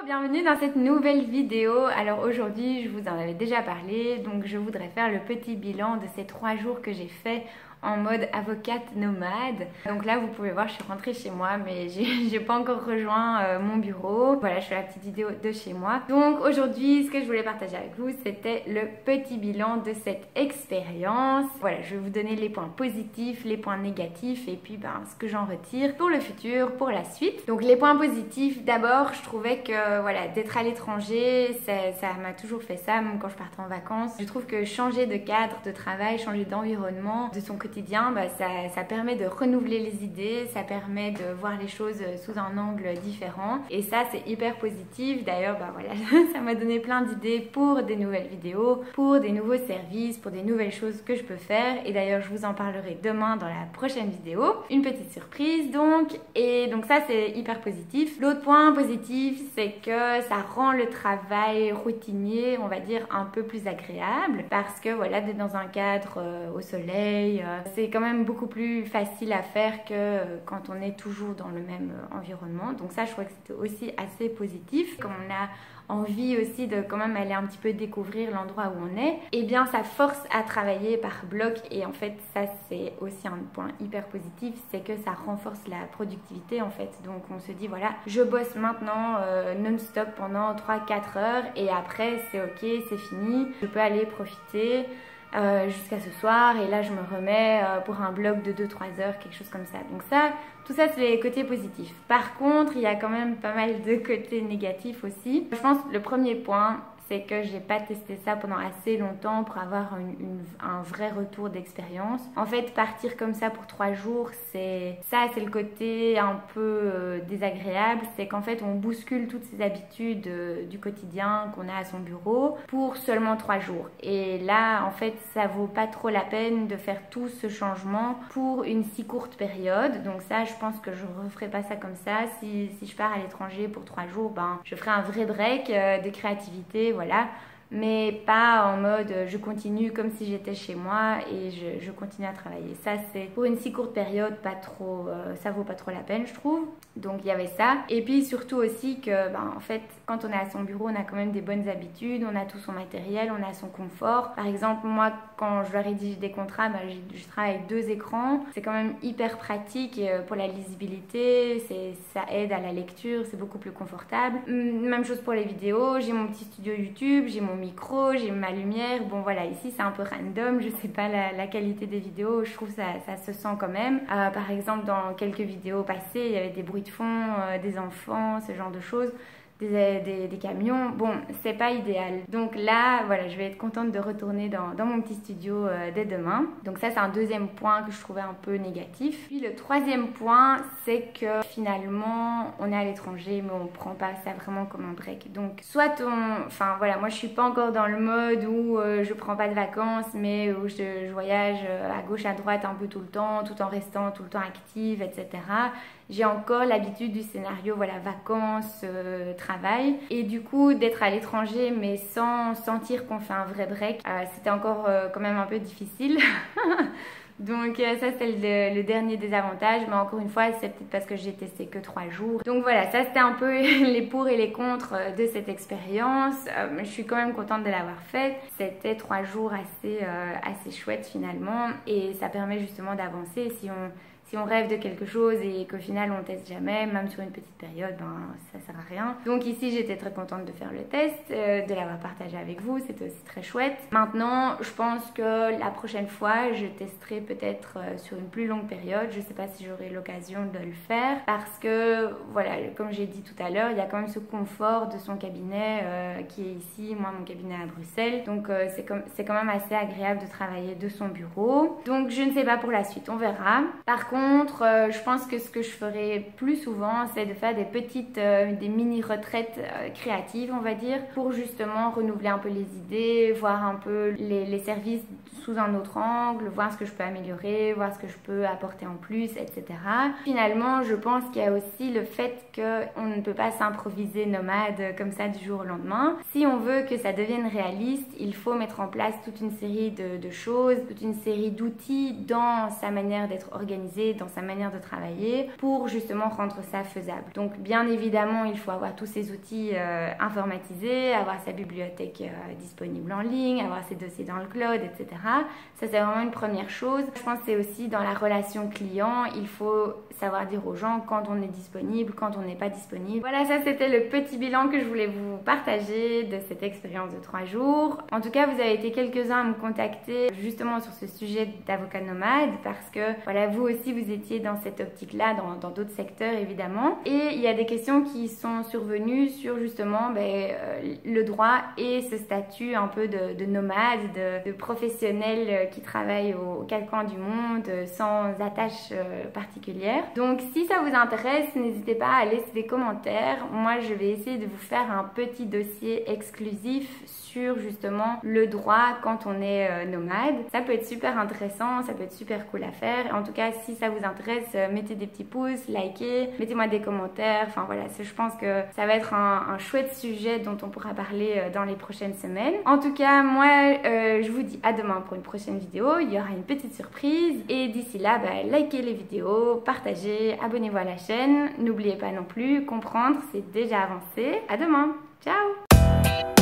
Bienvenue dans cette nouvelle vidéo. Alors aujourd'hui, je vous en avais déjà parlé, donc je voudrais faire le petit bilan de ces 3 jours que j'ai fait en mode avocate nomade. Donc là, vous pouvez voir, je suis rentrée chez moi, mais j'ai pas encore rejoint mon bureau. Voilà, je fais la petite vidéo de chez moi. Donc aujourd'hui, ce que je voulais partager avec vous, c'était le petit bilan de cette expérience. Voilà, je vais vous donner les points positifs, les points négatifs et puis ce que j'en retire pour le futur, pour la suite. Donc les points positifs, d'abord, je trouvais que voilà, d'être à l'étranger, ça m'a toujours fait ça, même quand je partais en vacances. Je trouve que changer de cadre de travail, changer d'environnement, de son quotidien, ça permet de renouveler les idées, ça permet de voir les choses sous un angle différent et ça c'est hyper positif. D'ailleurs voilà, ça m'a donné plein d'idées pour des nouvelles vidéos, pour des nouveaux services, pour des nouvelles choses que je peux faire et d'ailleurs je vous en parlerai demain dans la prochaine vidéo, une petite surprise donc. Et donc ça c'est hyper positif. L'autre point positif c'est que ça rend le travail routinier, on va dire, un peu plus agréable parce que voilà, d'être dans un cadre au soleil, c'est quand même beaucoup plus facile à faire que quand on est toujours dans le même environnement. Donc ça, je crois que c'était aussi assez positif. Comme on a envie aussi de quand même aller un petit peu découvrir l'endroit où on est, et bien ça force à travailler par bloc et en fait ça c'est aussi un point hyper positif, c'est que ça renforce la productivité en fait. Donc on se dit voilà, je bosse maintenant non-stop pendant 3-4 heures et après c'est ok, c'est fini, je peux aller profiter jusqu'à ce soir et là je me remets pour un bloc de 2-3 heures, quelque chose comme ça. Donc ça, tout ça c'est les côtés positifs. Par contre, il y a quand même pas mal de côtés négatifs aussi. Je pense que le premier point, c'est que j'ai pas testé ça pendant assez longtemps pour avoir un vrai retour d'expérience. En fait, partir comme ça pour 3 jours, c'est le côté un peu désagréable. C'est qu'en fait, on bouscule toutes ces habitudes du quotidien qu'on a à son bureau pour seulement 3 jours. Et là, en fait, ça vaut pas trop la peine de faire tout ce changement pour une si courte période. Donc ça, je pense que je referai pas ça comme ça. Si je pars à l'étranger pour 3 jours, je ferai un vrai break de créativité. Voilà, mais pas en mode je continue comme si j'étais chez moi et je continue à travailler. Ça c'est pour une si courte période pas trop, ça vaut pas trop la peine je trouve. Donc il y avait ça et puis surtout aussi que en fait quand on est à son bureau on a quand même des bonnes habitudes, on a tout son matériel, on a son confort. Par exemple moi quand je dois rédiger des contrats, je travaille avec 2 écrans, c'est quand même hyper pratique pour la lisibilité, ça aide à la lecture, c'est beaucoup plus confortable. Même chose pour les vidéos, j'ai mon petit studio YouTube, j'ai mon micro, j'ai ma lumière. Bon voilà, ici c'est un peu random, je sais pas la qualité des vidéos, je trouve ça se sent quand même. Par exemple dans quelques vidéos passées, il y avait des bruits de fond, des enfants, ce genre de choses. Des camions, bon c'est pas idéal. Donc là voilà, je vais être contente de retourner dans mon petit studio dès demain. Donc ça c'est un deuxième point que je trouvais un peu négatif. Puis le troisième point c'est que finalement on est à l'étranger mais on prend pas ça vraiment comme un break. Donc soit enfin voilà, moi je suis pas encore dans le mode où je prends pas de vacances mais où je voyage à gauche à droite un peu tout le temps tout en restant tout le temps active, etc. J'ai encore l'habitude du scénario, voilà, vacances, travail. Et du coup, d'être à l'étranger, mais sans sentir qu'on fait un vrai break, c'était encore quand même un peu difficile. Donc ça c'est le dernier désavantage, mais encore une fois c'est peut-être parce que j'ai testé que 3 jours. Donc voilà, ça c'était un peu les pour et les contre de cette expérience. Je suis quand même contente de l'avoir faite. C'était 3 jours assez chouettes finalement et ça permet justement d'avancer. Si on rêve de quelque chose et qu'au final on teste jamais, même sur une petite période, ça sert à rien. Donc ici j'étais très contente de faire le test, de l'avoir partagé avec vous, c'était aussi très chouette. Maintenant je pense que la prochaine fois je testerai peut-être sur une plus longue période. Je sais pas si j'aurai l'occasion de le faire parce que voilà, comme j'ai dit tout à l'heure, il y a quand même ce confort de son cabinet qui est ici. Moi mon cabinet est à Bruxelles, donc c'est quand même assez agréable de travailler de son bureau. Donc je ne sais pas pour la suite, on verra. Par contre, je pense que ce que je ferai plus souvent, c'est de faire des mini-retraites créatives, on va dire, pour justement renouveler un peu les idées, voir un peu les services sous un autre angle, voir ce que je peux améliorer, voir ce que je peux apporter en plus, etc. Finalement, je pense qu'il y a aussi le fait qu'on ne peut pas s'improviser nomade comme ça du jour au lendemain. Si on veut que ça devienne réaliste, il faut mettre en place toute une série de choses, toute une série d'outils dans sa manière d'être organisé, s'organiser dans sa manière de travailler pour justement rendre ça faisable. Donc bien évidemment, il faut avoir tous ces outils informatisés, avoir sa bibliothèque disponible en ligne, avoir ses dossiers dans le cloud, etc. Ça, c'est vraiment une première chose. Je pense que c'est aussi dans la relation client, il faut savoir dire aux gens quand on est disponible, quand on n'est pas disponible. Voilà, ça c'était le petit bilan que je voulais vous partager de cette expérience de 3 jours. En tout cas, vous avez été quelques-uns à me contacter justement sur ce sujet d'avocat nomade parce que voilà, vous aussi vous étiez dans cette optique-là, dans d'autres secteurs évidemment. Et il y a des questions qui sont survenues sur justement le droit et ce statut un peu de nomade, de professionnel qui travaille aux 4 coins du monde sans attache particulière. Donc si ça vous intéresse, n'hésitez pas à laisser des commentaires. Moi je vais essayer de vous faire un petit dossier exclusif sur justement le droit quand on est nomade. Ça peut être super intéressant, ça peut être super cool à faire. En tout cas, si ça vous intéresse, mettez des petits pouces, likez, mettez-moi des commentaires. Enfin voilà, je pense que ça va être un chouette sujet dont on pourra parler dans les prochaines semaines. En tout cas, moi je vous dis à demain pour une prochaine vidéo. Il y aura une petite surprise et d'ici là, likez les vidéos, partagez, abonnez-vous à la chaîne. N'oubliez pas non plus, comprendre, c'est déjà avancé. À demain, ciao!